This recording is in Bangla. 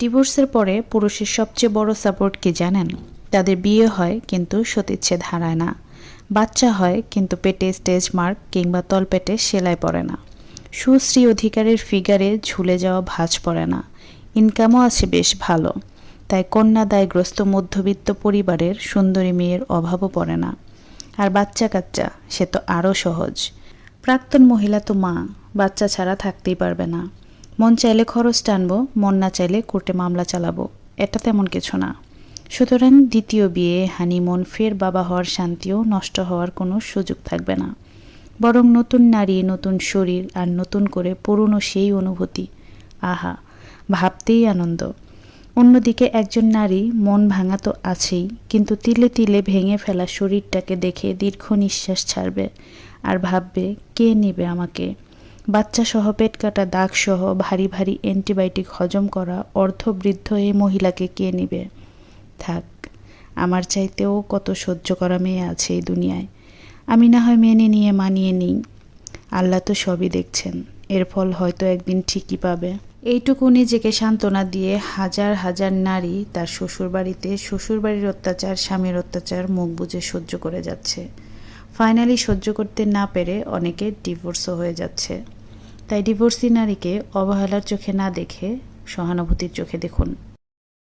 ডিভোর্সের পরে পুরুষের সবচেয়ে বড় সাপোর্ট কি জানেন? তাদের বিয়ে হয় কিন্তু সতীচ্ছেদ হারায় না, বাচ্চা হয় কিন্তু পেটে স্টেজ মার্ক কিংবা তলপেটে সেলাই পড়ে না, সুশ্রী অধিকারের ফিগারে ঝুলে যাওয়া ভাঁজ পড়ে না, ইনকামও আছে বেশ ভালো, তাই কন্যাদায়গ্রস্ত মধ্যবিত্ত পরিবারের সুন্দরী মেয়ের অভাবও পড়ে না। আর বাচ্চা কাচ্চা সে তো আরও সহজ। প্রাক্তন মহিলা তো মা, বাচ্চা ছাড়া থাকতেই পারবে না। মন চাইলে খরচ টানবো, মন না চাইলে কোর্টে মামলা চালাবো, এটা তেমন কিছু না। সুতরাং দ্বিতীয় বিয়ে, হানিমুন, ফের বাবা হওয়ার শান্তিও নষ্ট হওয়ার কোনো সুযোগ থাকবে না। বরং নতুন নারী, নতুন শরীর আর নতুন করে পুরনো সেই অনুভূতি, আহা, ভাবতেই আনন্দ। অন্যদিকে একজন নারী মন ভাঙা তো আছেই, কিন্তু তিলে তিলে ভেঙে ফেলা শরীরটাকে দেখে দীর্ঘ নিঃশ্বাস ছাড়বে আর ভাববে, কে নেবে আমাকে? বাচ্চা সহ পেট কাটা দাগ সহ ভারী ভারী অ্যান্টিবায়োটিক হজম করা অর্ধবৃদ্ধ এই মহিলাকে কে নেবে? থাক, আমার চাইতেও কত সহ্য করা মেয়ে আছে এই দুনিয়ায়। আমি না হয় মেনে নিয়ে মানিয়ে নিই, আল্লাহ তো সবই দেখছেন, এর ফল হয়তো একদিন ঠিকই পাবে। এইটুকু নিজেকে সান্ত্বনা দিয়ে হাজার হাজার নারী তার শ্বশুরবাড়িতে শ্বশুরবাড়ির অত্যাচার, স্বামীর অত্যাচার মুখ বুজে সহ্য করে যাচ্ছে। ফাইনালি সহ্য করতে না পেরে অনেকে ডিভোর্সও হয়ে যাচ্ছে। তাই ডিভোর্সি নারীকে অবহেলার চোখে না দেখে সহানুভূতির চোখে দেখুন।